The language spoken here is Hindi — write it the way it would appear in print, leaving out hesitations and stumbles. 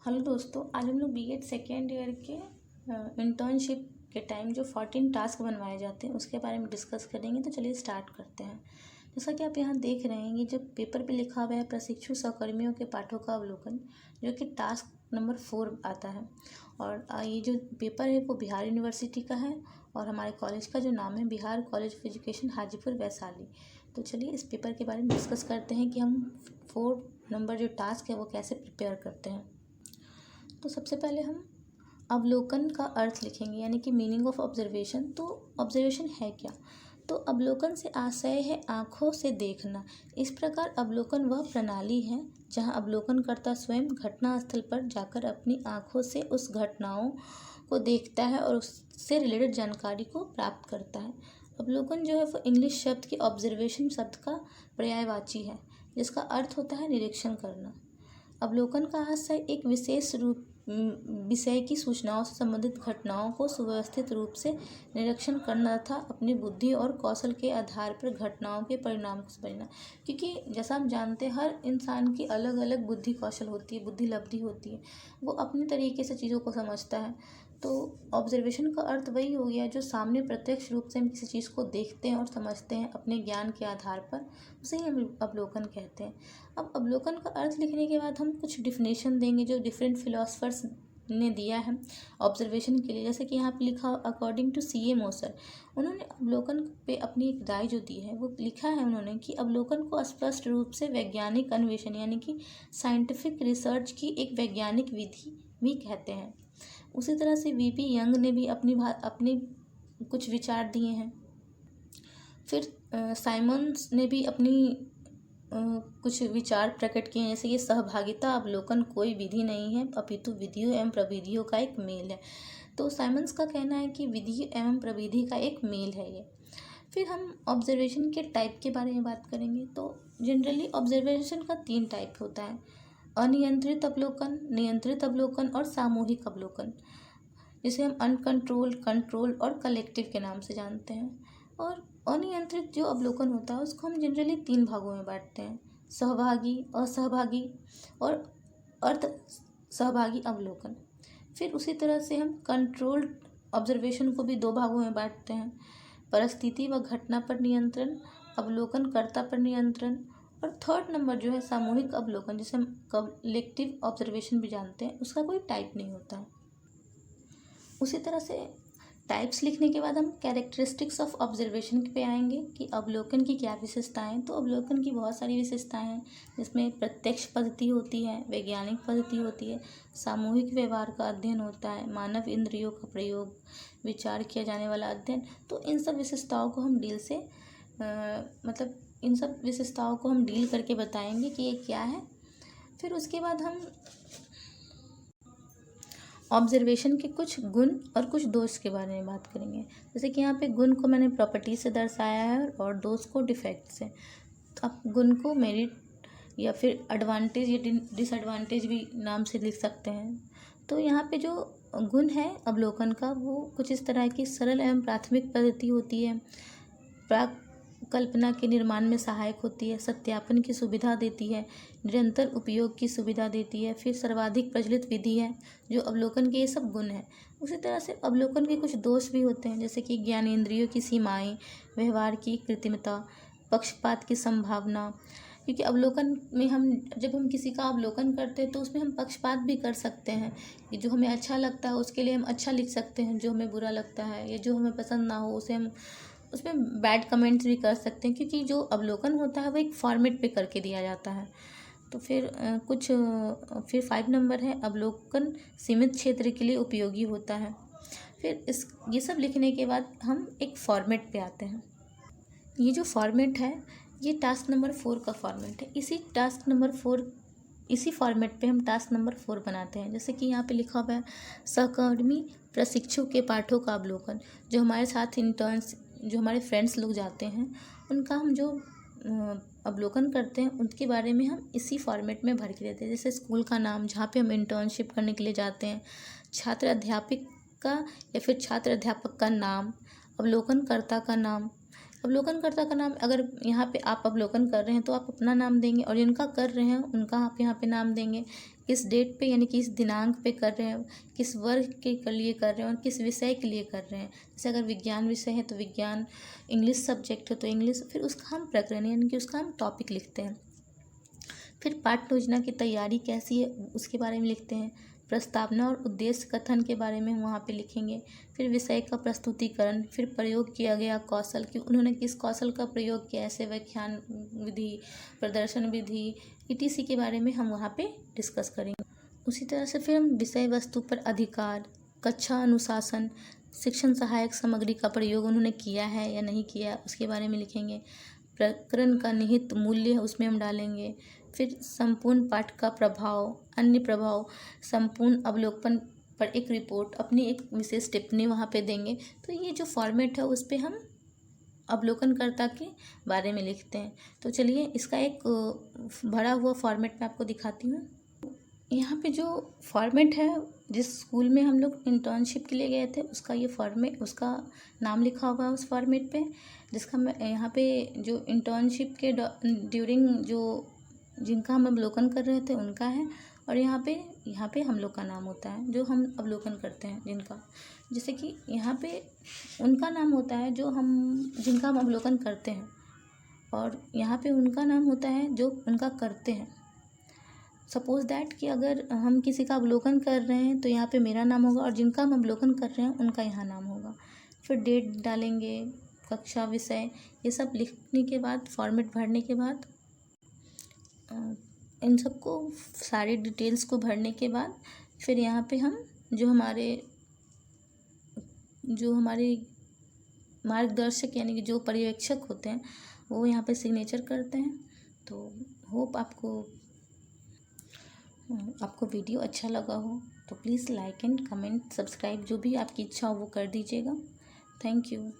हेलो दोस्तों, आज हम लोग बीएड सेकेंड ईयर के इंटर्नशिप के टाइम जो 14 टास्क बनवाए जाते हैं उसके बारे में डिस्कस करेंगे। तो चलिए स्टार्ट करते हैं। जैसा कि आप यहाँ देख रहे हैं, ये जो पेपर पे लिखा हुआ है प्रशिक्षु सहकर्मियों के पाठों का अवलोकन, जो कि टास्क नंबर 4 आता है। और ये जो पेपर है वो बिहार यूनिवर्सिटी का है और हमारे कॉलेज का जो नाम है Bihar college of education Hajipur Vaishali. तो चलिए इस पेपर के बारे में डिस्कस करते हैं कि हम 4 नंबर जो टास्क है वो कैसे प्रिपेयर करते हैं। तो सबसे पहले हम अवलोकन का अर्थ लिखेंगे, यानी कि मीनिंग ऑफ ऑब्जर्वेशन। तो ऑब्जर्वेशन है क्या? तो अवलोकन से आशय है आँखों से देखना। इस प्रकार अवलोकन वह प्रणाली है जहाँ अवलोकनकर्ता स्वयं घटना स्थल पर जाकर अपनी आँखों से उस घटनाओं को देखता है और उससे रिलेटेड जानकारी को प्राप्त करता है। अवलोकन जो है वो इंग्लिश शब्द की ऑब्जर्वेशन शब्द का पर्यायवाची है, जिसका अर्थ होता है निरीक्षण करना। अवलोकन का आशय एक विशेष विषय की सूचनाओं से संबंधित घटनाओं को सुव्यवस्थित रूप से निरीक्षण करना तथा अपनी बुद्धि और कौशल के आधार पर घटनाओं के परिणाम को समझना। क्योंकि जैसा हम जानते हैं, हर इंसान की अलग अलग बुद्धि कौशल होती है, बुद्धि लब्धि होती है, वो अपने तरीके से चीज़ों को समझता है। तो ऑब्जर्वेशन का अर्थ वही हो गया जो सामने प्रत्यक्ष रूप से हम किसी चीज़ को देखते हैं और समझते हैं अपने ज्ञान के आधार पर, उसे ही हम अवलोकन कहते हैं। अब अवलोकन का अर्थ लिखने के बाद हम कुछ डिफिनेशन देंगे जो डिफरेंट फिलोसफर्स ने दिया है ऑब्जर्वेशन के लिए। जैसे कि यहाँ पे लिखा अकॉर्डिंग टू C.A. मोसर, उन्होंने अवलोकन पे अपनी एक राय जो दी है वो लिखा है उन्होंने कि अवलोकन को स्पष्ट रूप से वैज्ञानिक अन्वेषण यानी कि साइंटिफिक रिसर्च की एक वैज्ञानिक विधि भी कहते हैं। उसी तरह से V.P. यंग ने भी अपनी कुछ विचार दिए हैं। फिर साइमन्स ने भी अपनी कुछ विचार प्रकट किए हैं, जैसे कि सहभागिता अवलोकन कोई विधि नहीं है अपितु विधियों एवं प्रविधियों का एक मेल है। तो साइमन्स का कहना है कि विधि एवं प्रविधि का एक मेल है ये। फिर हम ऑब्जर्वेशन के टाइप के बारे में बात करेंगे। तो जनरली ऑब्जर्वेशन का 3 टाइप होता है: अनियंत्रित अवलोकन, नियंत्रित अवलोकन और सामूहिक अवलोकन, जिसे हम अनकंट्रोल्ड, कंट्रोल और कलेक्टिव के नाम से जानते हैं। और अनियंत्रित जो अवलोकन होता है उसको हम जनरली 3 भागों में बांटते हैं: सहभागी, असहभागी और अर्ध सहभागी अवलोकन। फिर उसी तरह से हम कंट्रोल्ड ऑब्जर्वेशन को भी 2 भागों में बांटते हैं: परिस्थिति व घटना पर नियंत्रण, अवलोकनकर्ता पर नियंत्रण। और थर्ड नंबर जो है सामूहिक अवलोकन, जिसे हम कलेक्टिव ऑब्जर्वेशन भी जानते हैं, उसका कोई टाइप नहीं होता है। उसी तरह से टाइप्स लिखने के बाद हम कैरेक्टरिस्टिक्स ऑफ ऑब्जर्वेशन पे आएंगे कि अवलोकन की क्या विशेषताएं। तो अवलोकन की बहुत सारी विशेषताएं हैं, जिसमें प्रत्यक्ष पद्धति होती है, वैज्ञानिक पद्धति होती है, सामूहिक व्यवहार का अध्ययन होता है, मानव इंद्रियों का प्रयोग, विचार किया जाने वाला अध्ययन। तो इन सब विशेषताओं को हम इन सब विशेषताओं को हम डील करके बताएंगे कि ये क्या है। फिर उसके बाद हम ऑब्जर्वेशन के कुछ गुण और कुछ दोष के बारे में बात करेंगे। जैसे कि यहाँ पे गुण को मैंने प्रॉपर्टी से दर्शाया है और दोष को डिफेक्ट से। तो आप गुण को मेरिट या फिर एडवांटेज या डिसएडवांटेज भी नाम से लिख सकते हैं। तो यहाँ पे जो गुण है अवलोकन का वो कुछ इस तरह की सरल एवं प्राथमिक पद्धति होती है, प्राक कल्पना के निर्माण में सहायक होती है, सत्यापन की सुविधा देती है, निरंतर उपयोग की सुविधा देती है, फिर सर्वाधिक प्रचलित विधि है। जो अवलोकन के ये सब गुण हैं। उसी तरह से अवलोकन के कुछ दोष भी होते हैं, जैसे कि ज्ञानेंद्रियों की सीमाएं, व्यवहार की कृत्रिमता, पक्षपात की संभावना। क्योंकि अवलोकन में जब हम किसी का अवलोकन करते हैं तो उसमें हम पक्षपात भी कर सकते हैं कि जो हमें अच्छा लगता है उसके लिए हम अच्छा लिख सकते हैं, जो हमें बुरा लगता है या जो हमें पसंद ना हो उसे हम उसमें बैड कमेंट्स भी कर सकते हैं, क्योंकि जो अवलोकन होता है वो एक फॉर्मेट पे करके दिया जाता है। तो फिर 5 नंबर है अवलोकन सीमित क्षेत्र के लिए उपयोगी होता है। फिर ये सब लिखने के बाद हम एक फॉर्मेट पे आते हैं। ये जो फॉर्मेट है ये टास्क नंबर 4 का फॉर्मेट है। इसी फॉर्मेट पे हम टास्क नंबर 4 बनाते हैं। जैसे कि यहाँ पे लिखा हुआ है सहकर्मी प्रशिक्षु के पाठों का अवलोकन। जो हमारे साथ इंटर्न्स, जो हमारे फ्रेंड्स लोग जाते हैं, उनका हम जो अवलोकन करते हैं उनके बारे में हम इसी फॉर्मेट में भर के देते हैं। जैसे स्कूल का नाम जहाँ पे हम इंटर्नशिप करने के लिए जाते हैं, छात्र अध्यापक का या फिर छात्र अध्यापक का नाम, अवलोकनकर्ता का नाम, अवलोकनकर्ता का नाम अगर यहाँ पे आप अवलोकन कर रहे हैं तो आप अपना नाम देंगे, और जिनका कर रहे हैं उनका आप यहाँ पे नाम देंगे। किस डेट पे यानी किस दिनांक पे कर रहे हैं, किस वर्ग के लिए कर रहे हैं, और किस विषय के लिए कर रहे हैं। जैसे अगर विज्ञान विषय है तो विज्ञान, इंग्लिश सब्जेक्ट है तो इंग्लिश, फिर उसका हम प्रकरण यानी कि उसका हम टॉपिक लिखते हैं। फिर पाठ्य योजना की तैयारी कैसी है उसके बारे में लिखते हैं। प्रस्तावना और उद्देश्य कथन के बारे में हम वहाँ पे लिखेंगे। फिर विषय का प्रस्तुतिकरण, फिर प्रयोग किया गया कौशल कि उन्होंने किस कौशल का प्रयोग किया, ऐसे व्याख्यान विधि, प्रदर्शन विधि, ETC के बारे में हम वहाँ पे डिस्कस करेंगे। उसी तरह से फिर हम विषय वस्तु पर अधिकार, कक्षा अनुशासन, शिक्षण सहायक सामग्री का प्रयोग उन्होंने किया है या नहीं किया उसके बारे में लिखेंगे। प्रकरण का निहित मूल्य है उसमें हम डालेंगे। फिर संपूर्ण पाठ का प्रभाव, अन्य प्रभाव, संपूर्ण अवलोकन पर एक रिपोर्ट, अपनी एक विशेष टिप्पणी वहाँ पे देंगे। तो ये जो फॉर्मेट है उस पे हम अवलोकनकर्ता के बारे में लिखते हैं। तो चलिए इसका एक भरा हुआ फॉर्मेट मैं आपको दिखाती हूँ। यहाँ पे जो फॉर्मेट है, जिस स्कूल में हम लोग इंटर्नशिप के लिए गए थे उसका ये फॉर्मेट, उसका नाम लिखा हुआ है उस फॉर्मेट पे, जिसका मैं यहाँ पे जो इंटर्नशिप के ड्यूरिंग जो जिनका हम अवलोकन कर रहे थे उनका है, और यहाँ पे हम लोग का नाम होता है जो हम अवलोकन करते हैं जिनका। जैसे कि यहाँ पे उनका नाम होता है जिनका हम अवलोकन करते हैं, और यहाँ पे उनका नाम होता है जो उनका करते हैं। सपोज दैट कि अगर हम किसी का अवलोकन कर रहे हैं तो यहाँ पे मेरा नाम होगा, और जिनका हम अवलोकन कर रहे हैं उनका यहाँ नाम होगा। फिर डेट डालेंगे, कक्षा, विषय, ये सब लिखने के बाद, फॉर्मेट भरने के बाद, इन सबको सारी डिटेल्स को भरने के बाद फिर यहाँ पे हम जो हमारे मार्गदर्शक यानी कि जो पर्यवेक्षक होते हैं वो यहाँ पे सिग्नेचर करते हैं। तो होप आपको वीडियो अच्छा लगा हो तो please like and comment, subscribe, जो भी आपकी इच्छा हो वो कर दीजिएगा। Thank you.